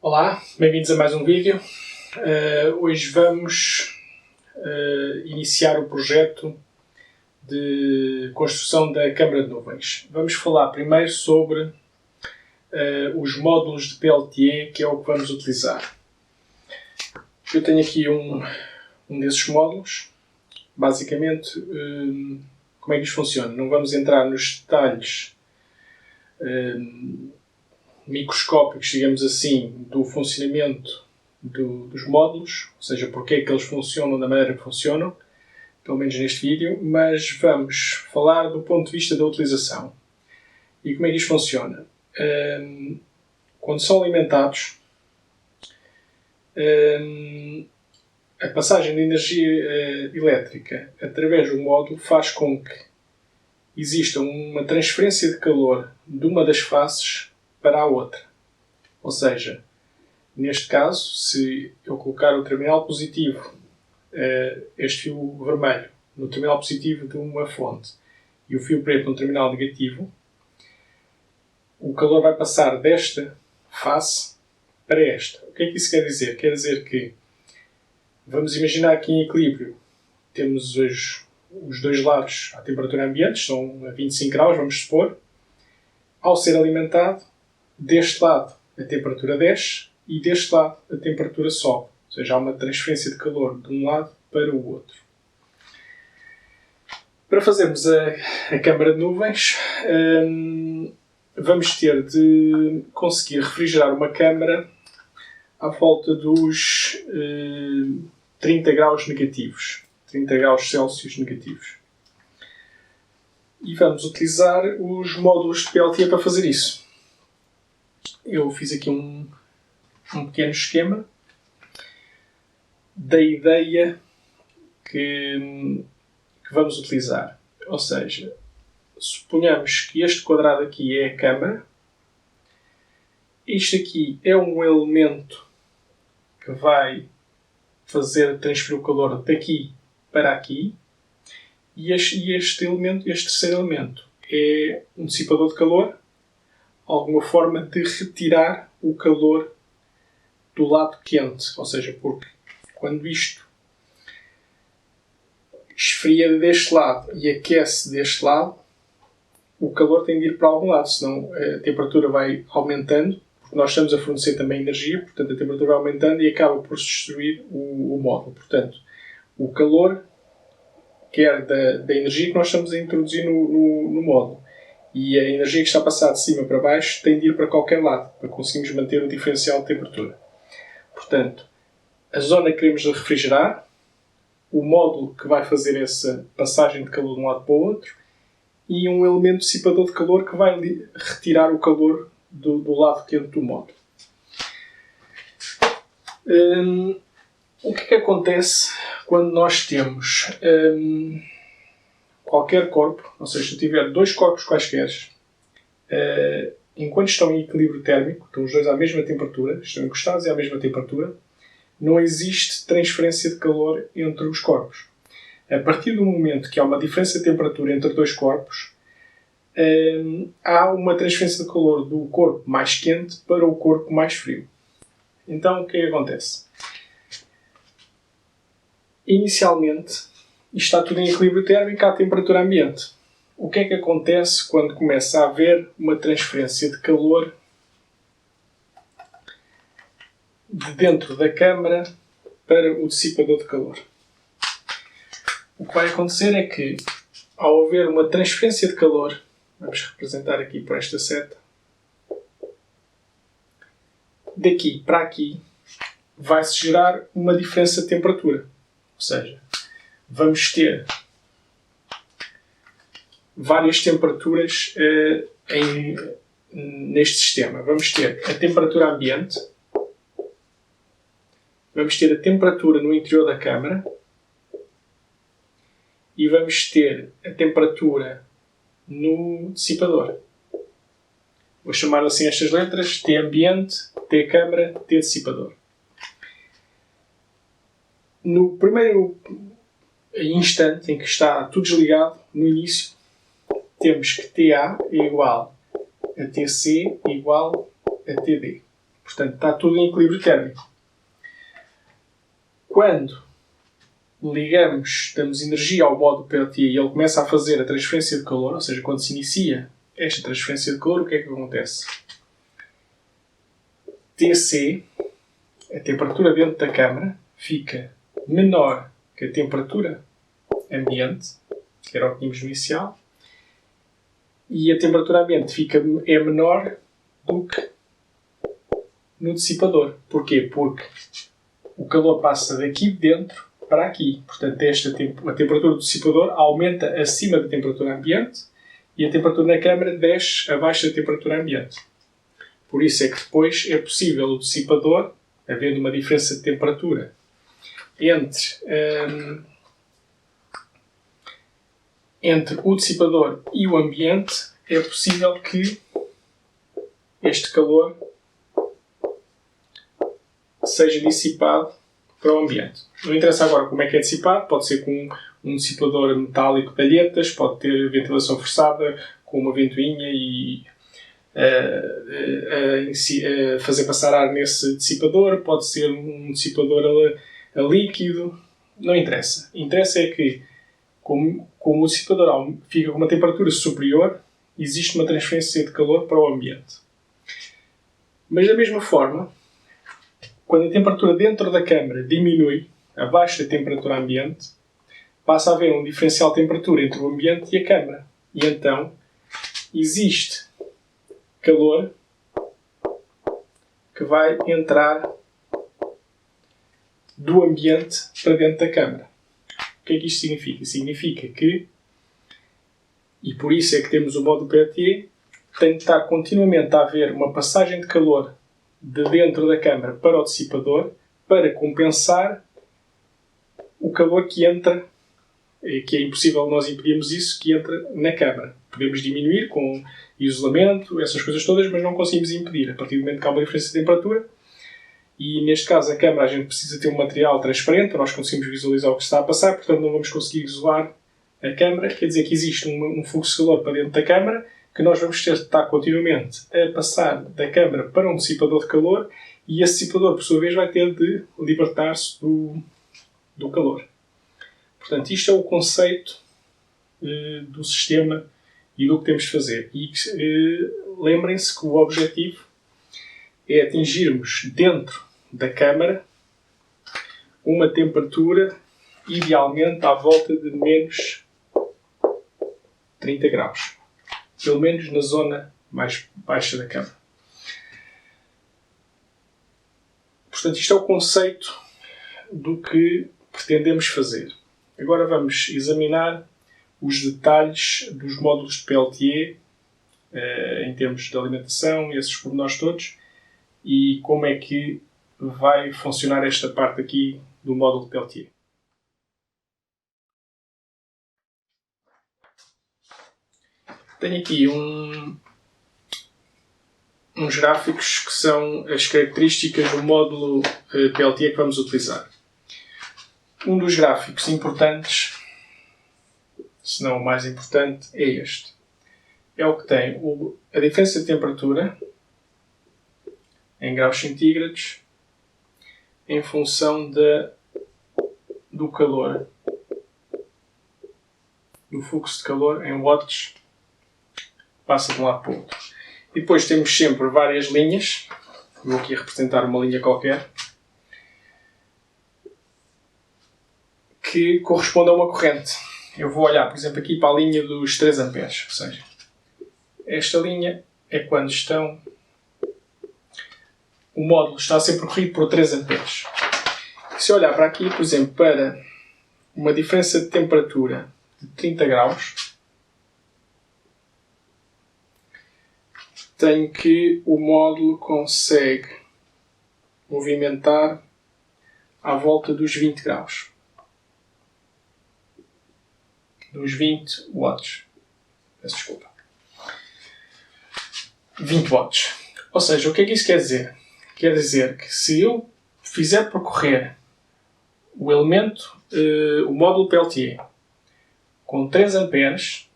Olá, bem-vindos a mais um vídeo. Hoje vamos iniciar o projeto de construção da câmara de nuvens. Vamos falar primeiro sobre os módulos de PLTE, que é o que vamos utilizar. Eu tenho aqui um desses módulos. Basicamente, como é que isto funciona? Não vamos entrar nos detalhes microscópicos, digamos assim, do funcionamento dos módulos, ou seja, porque é que eles funcionam da maneira que funcionam, pelo menos neste vídeo, mas vamos falar do ponto de vista da utilização. E como é que isto funciona? Quando são alimentados, a passagem de energia elétrica através do módulo faz com que exista uma transferência de calor de uma das faces para a outra. Ou seja, neste caso, se eu colocar o terminal positivo, este fio vermelho, no terminal positivo de uma fonte e o fio preto no terminal negativo, o calor vai passar desta face para esta. O que é que isso quer dizer? Quer dizer que, vamos imaginar que em equilíbrio temos os dois lados à temperatura ambiente, estão a 25 graus, vamos supor. Ao ser alimentado, deste lado a temperatura desce e deste lado a temperatura sobe. Ou seja, há uma transferência de calor de um lado para o outro. Para fazermos a câmara de nuvens, vamos ter de conseguir refrigerar uma câmara à volta dos 30 graus negativos. 30 graus Celsius negativos. E vamos utilizar os módulos de PLTE para fazer isso. Eu fiz aqui um pequeno esquema da ideia que vamos utilizar. Ou seja, suponhamos que este quadrado aqui é a câmara. Isto aqui é um elemento que vai fazer transferir o calor daqui para aqui. E este terceiro elemento é um dissipador de calor, alguma forma de retirar o calor do lado quente. Ou seja, porque quando isto esfria deste lado e aquece deste lado, o calor tem de ir para algum lado, senão a temperatura vai aumentando, porque nós estamos a fornecer também energia, portanto a temperatura vai aumentando e acaba por se destruir o módulo. Portanto, o calor quer da energia que nós estamos a introduzir no módulo. E a energia que está a passar de cima para baixo tem de ir para qualquer lado, para conseguirmos manter o diferencial de temperatura. Portanto, a zona que queremos refrigerar, o módulo que vai fazer essa passagem de calor de um lado para o outro, e um elemento dissipador de calor que vai retirar o calor do lado quente do módulo. O que acontece quando nós temos qualquer corpo, ou seja, se eu tiver dois corpos quaisquer, enquanto estão em equilíbrio térmico, estão os dois à mesma temperatura, estão encostados e à mesma temperatura, não existe transferência de calor entre os corpos. A partir do momento que há uma diferença de temperatura entre dois corpos, há uma transferência de calor do corpo mais quente para o corpo mais frio. Então, o que é que acontece? Inicialmente, isto está tudo em equilíbrio térmico à temperatura ambiente. O que é que acontece quando começa a haver uma transferência de calor de dentro da câmara para o dissipador de calor? O que vai acontecer é que, ao haver uma transferência de calor, vamos representar aqui por esta seta, daqui para aqui, vai-se gerar uma diferença de temperatura. Ou seja, vamos ter várias temperaturas neste sistema. Vamos ter a temperatura ambiente, vamos ter a temperatura no interior da câmara e vamos ter a temperatura no dissipador. Vou chamar assim estas letras: T ambiente, T câmara, T dissipador. No primeiro instante em que está tudo desligado, no início, temos que TA é igual a TC igual a TD. Portanto, está tudo em equilíbrio térmico. Quando damos energia ao módulo Peltier e ele começa a fazer a transferência de calor, ou seja, quando se inicia esta transferência de calor, o que é que acontece? TC, a temperatura dentro da câmara, fica menor que a temperatura ambiente, que era o que tínhamos no inicial, e a temperatura ambiente é menor do que no dissipador. Porquê? Porque o calor passa daqui de dentro para aqui. Portanto, a temperatura do dissipador aumenta acima da temperatura ambiente e a temperatura na câmara desce abaixo da temperatura ambiente. Por isso é que depois é possível o dissipador, havendo uma diferença de temperatura entre o dissipador e o ambiente, é possível que este calor seja dissipado para o ambiente. Não interessa agora como é que é dissipado, pode ser com um dissipador metálico de alhetas, pode ter ventilação forçada com uma ventoinha e fazer passar ar nesse dissipador, pode ser um dissipador a líquido, não interessa. Interessa é que, como o dissipador fica com uma temperatura superior, existe uma transferência de calor para o ambiente. Mas da mesma forma, quando a temperatura dentro da câmara diminui abaixo da temperatura ambiente, passa a haver um diferencial de temperatura entre o ambiente e a câmara. E então existe calor que vai entrar do ambiente para dentro da câmara. O que é que isto significa? Significa que, e por isso é que temos o módulo Peltier, tem de estar continuamente a haver uma passagem de calor de dentro da câmara para o dissipador para compensar o calor que entra, que é impossível nós impedirmos isso, que entra na câmara. Podemos diminuir com isolamento, essas coisas todas, mas não conseguimos impedir. A partir do momento que há uma diferença de temperatura, e neste caso a câmara a gente precisa ter um material transparente para nós conseguirmos visualizar o que está a passar, portanto não vamos conseguir isolar a câmara, quer dizer que existe um fluxo de calor para dentro da câmara que nós vamos ter de estar continuamente a passar da câmara para um dissipador de calor e esse dissipador, por sua vez, vai ter de libertar-se do calor. Portanto, isto é o conceito do sistema e do que temos de fazer. E lembrem-se que o objetivo é atingirmos dentro da câmara uma temperatura idealmente à volta de menos 30 graus. Pelo menos na zona mais baixa da câmara. Portanto, isto é o conceito do que pretendemos fazer. Agora vamos examinar os detalhes dos módulos de Peltier em termos de alimentação e esses pormenores todos e como é que vai funcionar esta parte aqui do módulo de Peltier. Tenho aqui uns gráficos que são as características do módulo Peltier que vamos utilizar. Um dos gráficos importantes, se não o mais importante, é este. É o que tem a diferença de temperatura em graus centígrados em função do calor, do fluxo de calor em watts, passa de um lado para o outro. E depois temos sempre várias linhas, vou aqui representar uma linha qualquer, que corresponde a uma corrente. Eu vou olhar, por exemplo, aqui para a linha dos 3 amperes, ou seja, esta linha é quando o módulo está a ser percorrido por 3 amperes. Se eu olhar para aqui, por exemplo, para uma diferença de temperatura de 30 graus, tenho que o módulo consegue movimentar à volta dos 20 graus. Dos 20 watts. Peço desculpa. 20 watts. Ou seja, o que é que isso quer dizer? Quer dizer que se eu fizer percorrer o elemento, o módulo Peltier, com 3 amperes,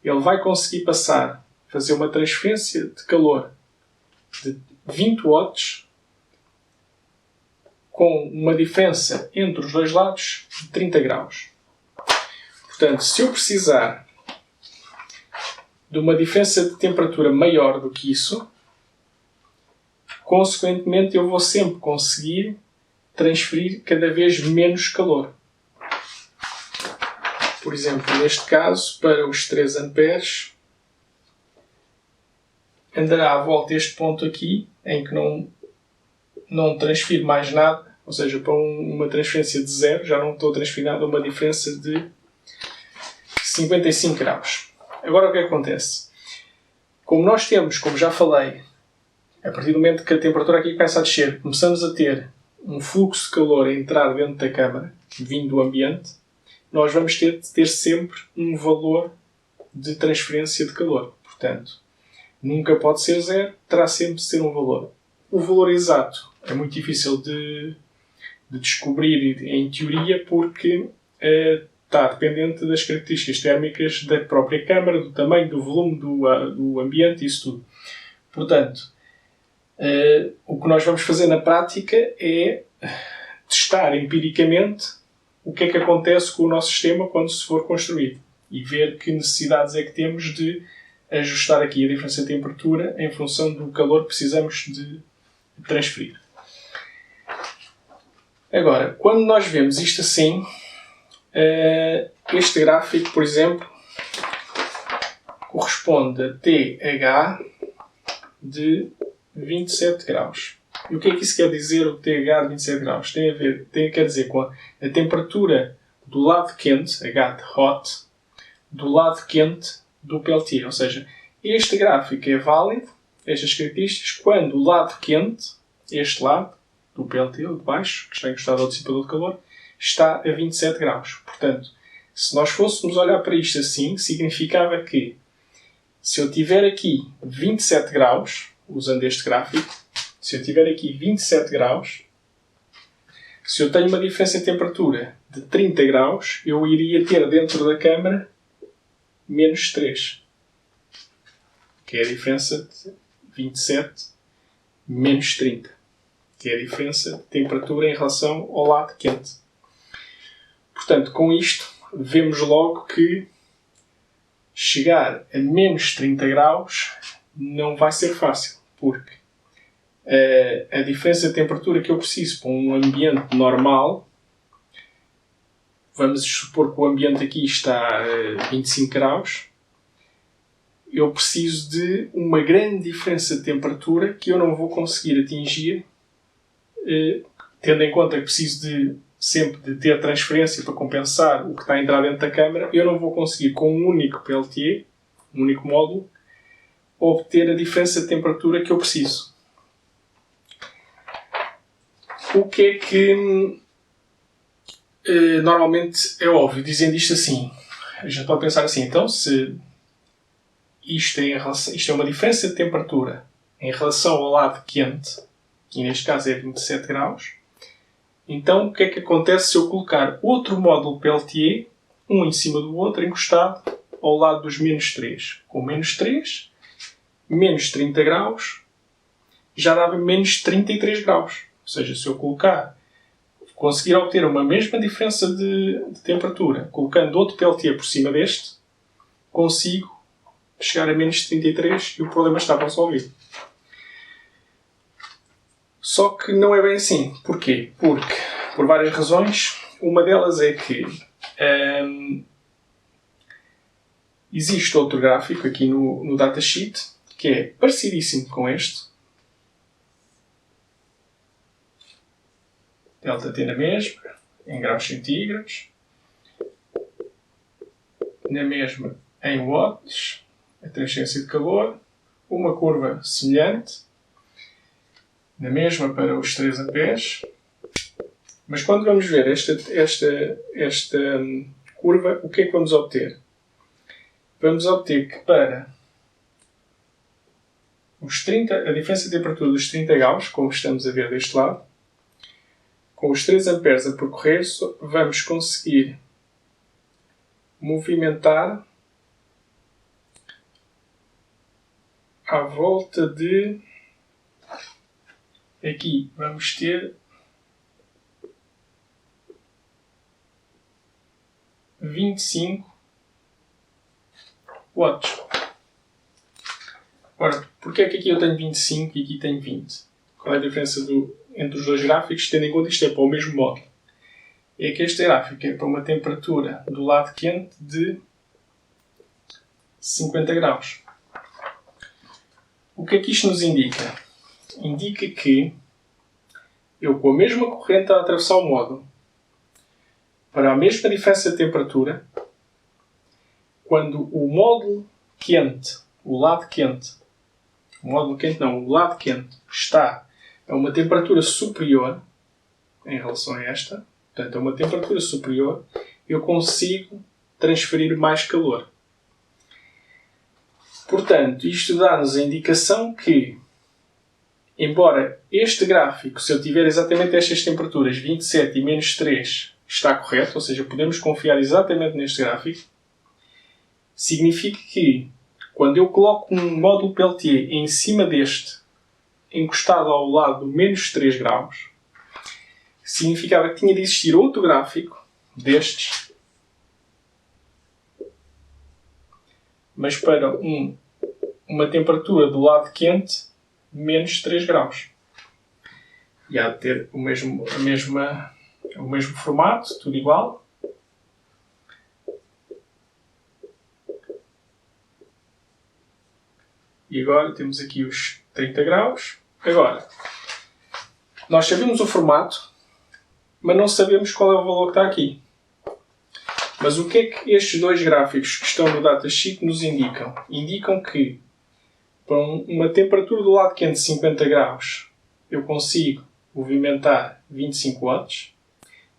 ele vai conseguir fazer uma transferência de calor 20 watts com uma diferença entre os dois lados de 30 graus. Portanto, se eu precisar de uma diferença de temperatura maior do que isso, consequentemente eu vou sempre conseguir transferir cada vez menos calor. Por exemplo, neste caso, para os 3 amperes, andará à volta deste ponto aqui, em que não transfiro mais nada, ou seja, para uma transferência de 0, já não estou a transferir nada, uma diferença de 55 graus. Agora o que acontece? Como nós temos, como já falei, a partir do momento que a temperatura aqui começa a descer, começamos a ter um fluxo de calor a entrar dentro da câmara, vindo do ambiente, nós vamos ter de ter sempre um valor de transferência de calor. Portanto, nunca pode ser 0, terá sempre de ser um valor. O valor exato é muito difícil de descobrir em teoria porque está dependente das características térmicas da própria câmara, do tamanho, do volume do ambiente, isso tudo. Portanto, o que nós vamos fazer na prática é testar empiricamente o que é que acontece com o nosso sistema quando se for construído e ver que necessidades é que temos de ajustar aqui a diferença de temperatura em função do calor que precisamos de transferir. Agora, quando nós vemos isto assim, este gráfico, por exemplo, corresponde a TH de 27 graus. E o que é que isso quer dizer, o TH de 27 graus? Quer dizer com a temperatura do lado quente, H de hot, do lado quente do Peltier. Ou seja, este gráfico é válido, estas características, quando o lado quente, este lado do Peltier, de baixo, que está encostado ao dissipador de calor, está a 27 graus. Portanto, se nós fôssemos olhar para isto assim, significava que se eu tiver aqui 27 graus, usando este gráfico, se eu tiver aqui 27 graus, se eu tenho uma diferença de temperatura de 30 graus, eu iria ter dentro da câmara menos 3. Que é a diferença de 27 menos 30. Que é a diferença de temperatura em relação ao lado quente. Portanto, com isto, vemos logo que chegar a menos 30 graus não vai ser fácil, porque a diferença de temperatura que eu preciso para um ambiente normal, vamos supor que o ambiente aqui está a 25 graus, eu preciso de uma grande diferença de temperatura que eu não vou conseguir atingir, tendo em conta que preciso sempre de ter transferência para compensar o que está a entrar dentro da câmara, eu não vou conseguir com um único Peltier, um único módulo, obter a diferença de temperatura que eu preciso. O que é que normalmente é óbvio, dizendo isto assim, a gente pode pensar assim, então se isto é uma diferença de temperatura em relação ao lado quente, que neste caso é 27 graus, então o que é que acontece se eu colocar outro módulo Peltier, um em cima do outro, encostado ao lado dos menos 3? Com menos 3, menos 30 graus, já dava menos 33 graus. Ou seja, se eu conseguir obter uma mesma diferença de temperatura, colocando outro Peltier por cima deste, consigo chegar a menos 33 e o problema está resolvido. Só que não é bem assim. Porquê? Porque, por várias razões, uma delas é que existe outro gráfico aqui no datasheet que é parecidíssimo com este. Delta-T na mesma, em graus centígrados. Na mesma, em watts, a transferência de calor. Uma curva semelhante. Na mesma para os 3 amperes. Mas quando vamos ver esta curva, o que é que vamos obter? Vamos obter que para a diferença de temperatura dos 30 graus, como estamos a ver deste lado, com os 3 amperes a percorrer, vamos conseguir movimentar à volta de aqui vamos ter 25 watts. Ora, porque é que aqui eu tenho 25 e aqui tenho 20? Qual é a diferença entre os dois gráficos, tendo em conta que isto é para o mesmo módulo? É que este gráfico é para uma temperatura do lado quente de 50 graus. O que é que isto nos indica? Indica que eu, com a mesma corrente a atravessar o módulo, para a mesma diferença de temperatura, quando o módulo quente, o lado quente, o lado quente está a uma temperatura superior em relação a esta, portanto a uma temperatura superior, eu consigo transferir mais calor. Portanto, isto dá-nos a indicação que, embora este gráfico, se eu tiver exatamente estas temperaturas, 27 e menos 3, está correto, ou seja, podemos confiar exatamente neste gráfico, significa que, quando eu coloco um módulo Peltier em cima deste, encostado ao lado do menos 3 graus, significava que tinha de existir outro gráfico destes, mas para uma temperatura do lado quente menos 3 graus. E há de ter o mesmo formato, tudo igual. E agora temos aqui os 30 graus. Agora, nós sabemos o formato, mas não sabemos qual é o valor que está aqui. Mas o que é que estes dois gráficos que estão no datasheet nos indicam? Indicam que para uma temperatura do lado quente de 50 graus eu consigo movimentar 25 watts.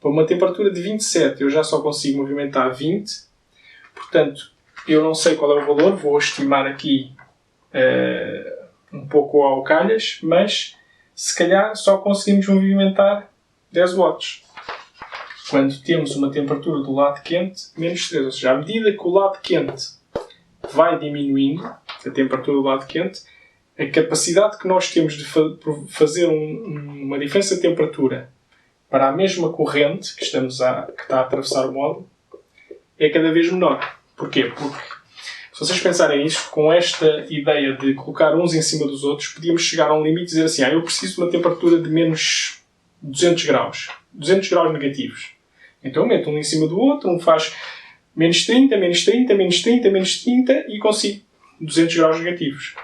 Para uma temperatura de 27 eu já só consigo movimentar 20. Portanto, eu não sei qual é o valor, vou estimar aqui um pouco ao calhas, mas se calhar só conseguimos movimentar 10 watts. Quando temos uma temperatura do lado quente menos 3. Ou seja, à medida que o lado quente vai diminuindo, a temperatura do lado quente, a capacidade que nós temos de fazer uma diferença de temperatura para a mesma corrente que está a atravessar o módulo é cada vez menor. Porquê? Porque, se vocês pensarem nisso, com esta ideia de colocar uns em cima dos outros, podíamos chegar a um limite e dizer assim, eu preciso de uma temperatura de menos 200 graus. 200 graus negativos. Então eu meto um em cima do outro, um faz menos 30, menos 30, menos 30, menos 30 e consigo 200 graus negativos.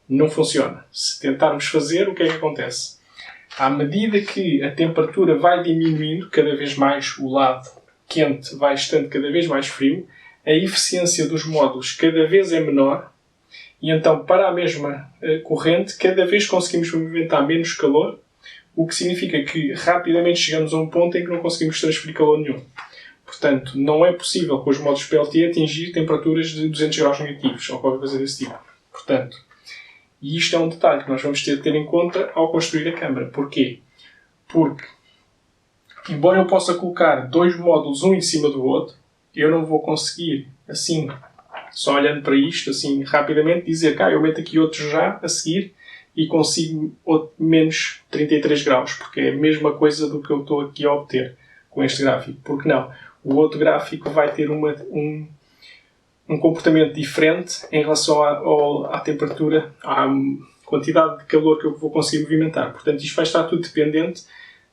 Não funciona. Se tentarmos fazer, o que é que acontece? À medida que a temperatura vai diminuindo, cada vez mais o lado quente vai estando cada vez mais frio, a eficiência dos módulos cada vez é menor e então, para a mesma corrente, cada vez conseguimos movimentar menos calor, o que significa que rapidamente chegamos a um ponto em que não conseguimos transferir calor nenhum. Portanto, não é possível com os módulos Peltier atingir temperaturas de 200 graus negativos ou qualquer coisa desse tipo. Portanto, e isto é um detalhe que nós vamos ter de ter em conta ao construir a câmara. Porquê? Porque, embora eu possa colocar dois módulos um em cima do outro, eu não vou conseguir, assim, só olhando para isto, assim, rapidamente, dizer que eu meto aqui outro já a seguir e consigo menos 33 graus, porque é a mesma coisa do que eu estou aqui a obter com este gráfico. Porque não? O outro gráfico vai ter um comportamento diferente em relação à temperatura, à quantidade de calor que eu vou conseguir movimentar. Portanto, isto vai estar tudo dependente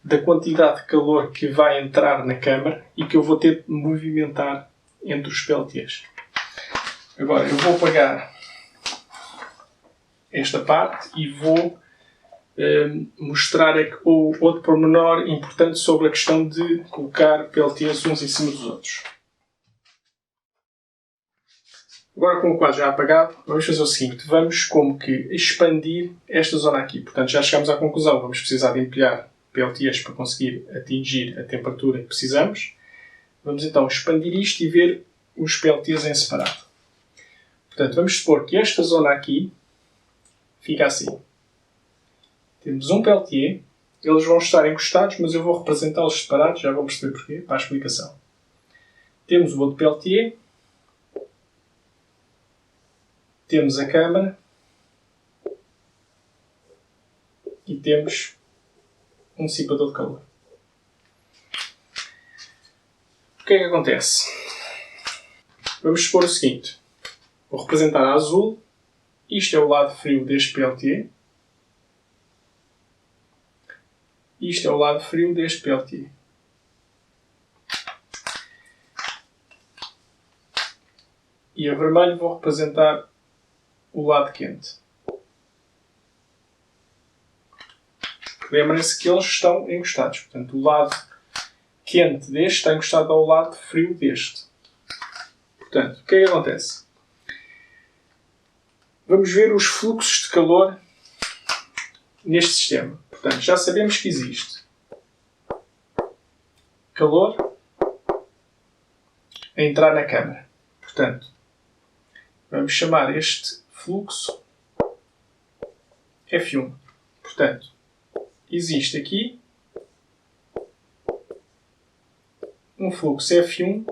da quantidade de calor que vai entrar na câmara e que eu vou ter de movimentar entre os peltiers. Agora, eu vou apagar esta parte e vou mostrar outro pormenor importante sobre a questão de colocar peltiers uns em cima dos outros. Agora, com o quadro já apagado, vamos fazer o seguinte. Vamos como que expandir esta zona aqui. Portanto, já chegamos à conclusão. Vamos precisar de empilhar peltiers para conseguir atingir a temperatura que precisamos. Vamos então expandir isto e ver os peltiers em separado. Portanto, vamos supor que esta zona aqui fica assim. Temos um peltier. Eles vão estar encostados, mas eu vou representá-los separados. Já vão perceber porquê, para a explicação. Temos o outro peltier. Temos a câmara e temos um dissipador de calor. O que é que acontece? Vamos supor o seguinte. Vou representar a azul. Isto é o lado frio deste PLT. Isto é o lado frio deste PLT. E a vermelho vou representar o lado quente. Lembrem-se que eles estão encostados. Portanto, o lado quente deste está encostado ao lado frio deste. Portanto, o que é que acontece? Vamos ver os fluxos de calor neste sistema. Portanto, já sabemos que existe calor a entrar na câmara. Portanto, vamos chamar este fluxo F1. Portanto, existe aqui um fluxo F1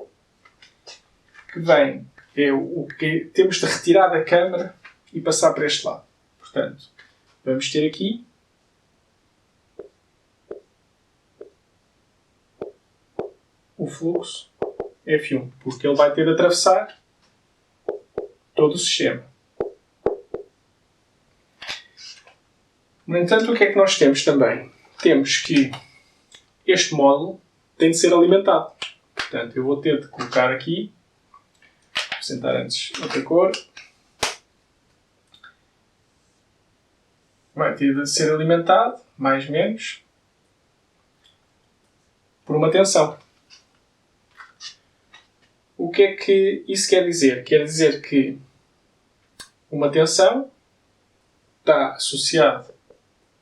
que vem, é o que temos de retirar da câmara e passar para este lado. Portanto, vamos ter aqui o fluxo F1, porque ele vai ter de atravessar todo o sistema. No entanto, o que é que nós temos também? Temos que este módulo tem de ser alimentado. Portanto, eu vou ter de colocar aqui, vou apresentar antes outra cor, vai ter de ser alimentado, mais ou menos, por uma tensão. O que é que isso quer dizer? Quer dizer que uma tensão está associada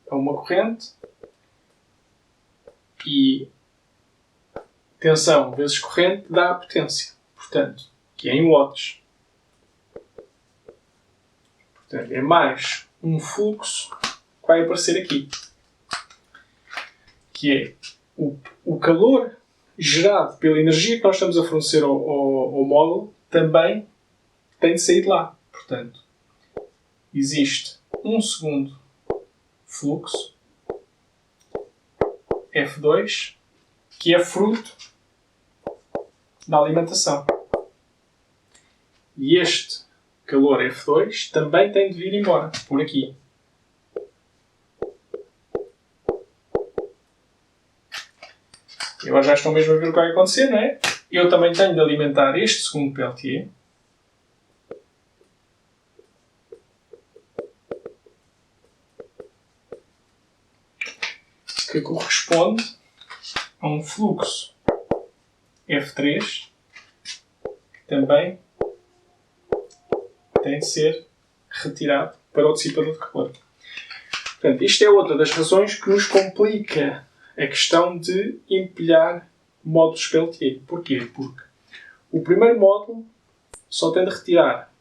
a uma corrente e tensão vezes corrente dá a potência. Portanto, que é em watts. Portanto, é mais um fluxo que vai aparecer aqui. Que é o calor gerado pela energia que nós estamos a fornecer ao módulo também tem de sair de lá. Portanto, existe um segundo fluxo F2 que é fruto da alimentação. E este calor F2 também tem de vir embora, por aqui. E agora já estão mesmo a ver o que vai acontecer, não é? Eu também tenho de alimentar este segundo PLT. Que corresponde a um fluxo F3 que também tem de ser retirado para o dissipador de calor. Portanto, isto é outra das razões que nos complica a questão de empilhar módulos PLT. Porquê? Porque o primeiro módulo só tem de retirar,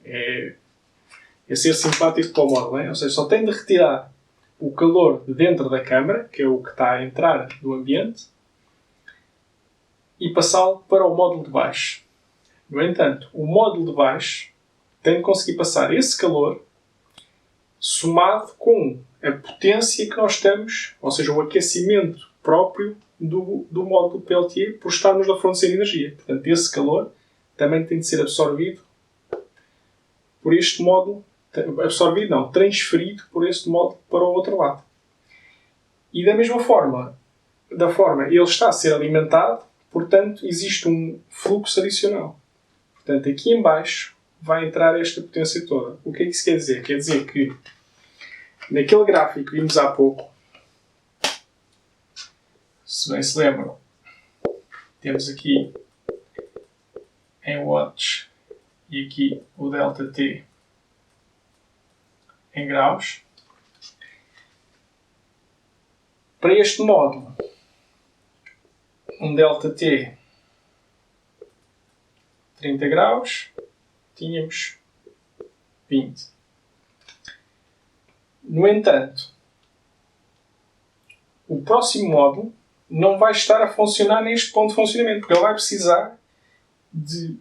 é ser simpático para o módulo, ou seja, só tem de retirar o calor de dentro da câmara, que é o que está a entrar do ambiente, e passá-lo para o módulo de baixo. No entanto, o módulo de baixo tem de conseguir passar esse calor somado com a potência que nós estamos, ou seja, o aquecimento próprio do módulo PLT por estarmos a fornecer energia. Portanto, esse calor também tem de ser absorvido por este módulo, transferido por este módulo para o outro lado. E da mesma forma, ele está a ser alimentado, portanto, existe um fluxo adicional. Portanto, aqui em baixo vai entrar esta potência toda. O que é que isso quer dizer? Quer dizer que naquele gráfico que vimos há pouco, se bem se lembram, temos aqui em watts e aqui o ΔT em graus. Para este módulo, um ΔT 30 graus, tínhamos 20. No entanto, o próximo módulo não vai estar a funcionar neste ponto de funcionamento, porque ele vai precisar de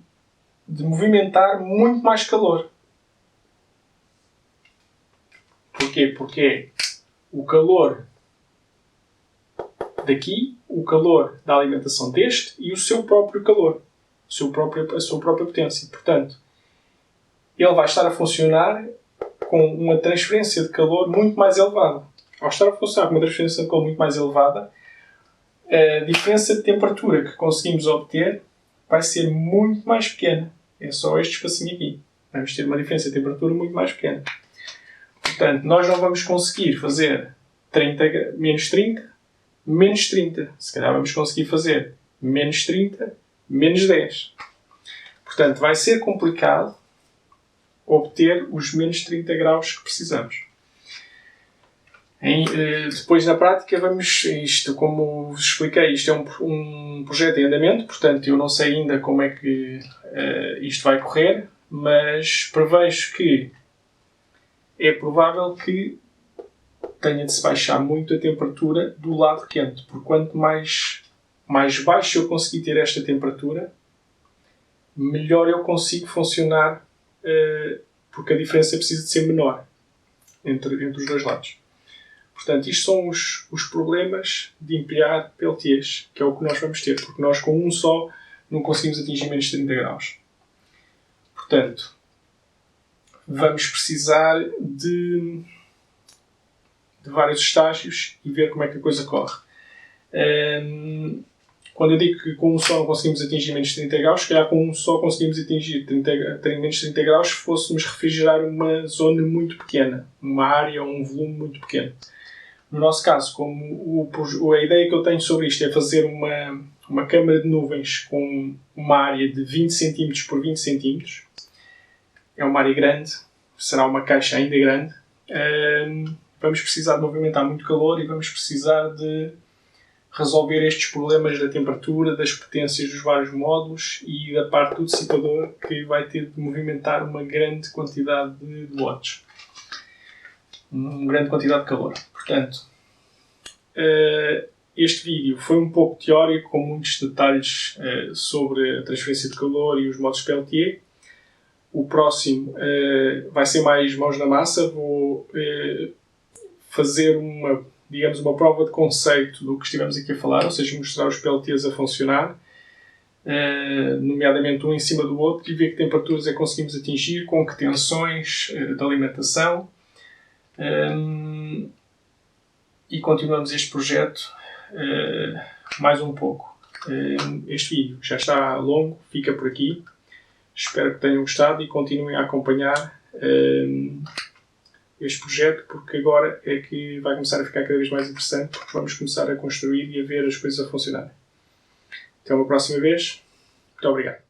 movimentar muito mais calor. Porquê? Porque o calor daqui, o calor da alimentação deste e o seu próprio calor, a sua própria potência. Portanto, ele vai estar a funcionar com uma transferência de calor muito mais elevada. Ao estar a funcionar com uma transferência de calor muito mais elevada, a diferença de temperatura que conseguimos obter vai ser muito mais pequena. É só este espacinho aqui. Vamos ter uma diferença de temperatura muito mais pequena. Portanto, nós não vamos conseguir fazer menos 30, menos 30. Se calhar vamos conseguir fazer menos 30, menos 10. Portanto, vai ser complicado obter os menos 30 graus que precisamos. Depois, na prática, isto, como vos expliquei, isto é um projeto em andamento, portanto, eu não sei ainda como é que isto vai correr, mas prevejo que é provável que tenha de se baixar muito a temperatura do lado quente, porque quanto mais baixo eu conseguir ter esta temperatura, melhor eu consigo funcionar, porque a diferença precisa de ser menor entre os dois lados. Portanto, isto são os problemas de empilhar PLTs, que é o que nós vamos ter, porque nós com um só não conseguimos atingir menos 30 graus. Portanto, vamos precisar de vários estágios e ver como é que a coisa corre. Quando eu digo que com um só não conseguimos atingir menos 30 graus, se calhar com um só conseguimos atingir menos 30 graus se fôssemos refrigerar uma zona muito pequena, uma área ou um volume muito pequeno. No nosso caso, como a ideia que eu tenho sobre isto é fazer uma câmara de nuvens com uma área de 20 cm por 20 cm, é uma área grande, será uma caixa ainda grande, vamos precisar de movimentar muito calor e vamos precisar de resolver estes problemas da temperatura, das potências dos vários módulos e da parte do dissipador, que vai ter de movimentar uma grande quantidade de watts. Uma grande quantidade de calor. Portanto, este vídeo foi um pouco teórico, com muitos detalhes sobre a transferência de calor e os modos PLT. O próximo vai ser mais mãos na massa. Vou fazer uma prova de conceito do que estivemos aqui a falar, ou seja, mostrar os PLTs a funcionar, nomeadamente um em cima do outro, e ver que temperaturas é que conseguimos atingir, com que tensões de alimentação. E continuamos este projeto mais um pouco. Este vídeo já está longo, fica por aqui. Espero que tenham gostado e continuem a acompanhar este projeto, porque agora é que vai começar a ficar cada vez mais interessante, porque vamos começar a construir e a ver as coisas a funcionarem. Até uma próxima vez. Muito obrigado.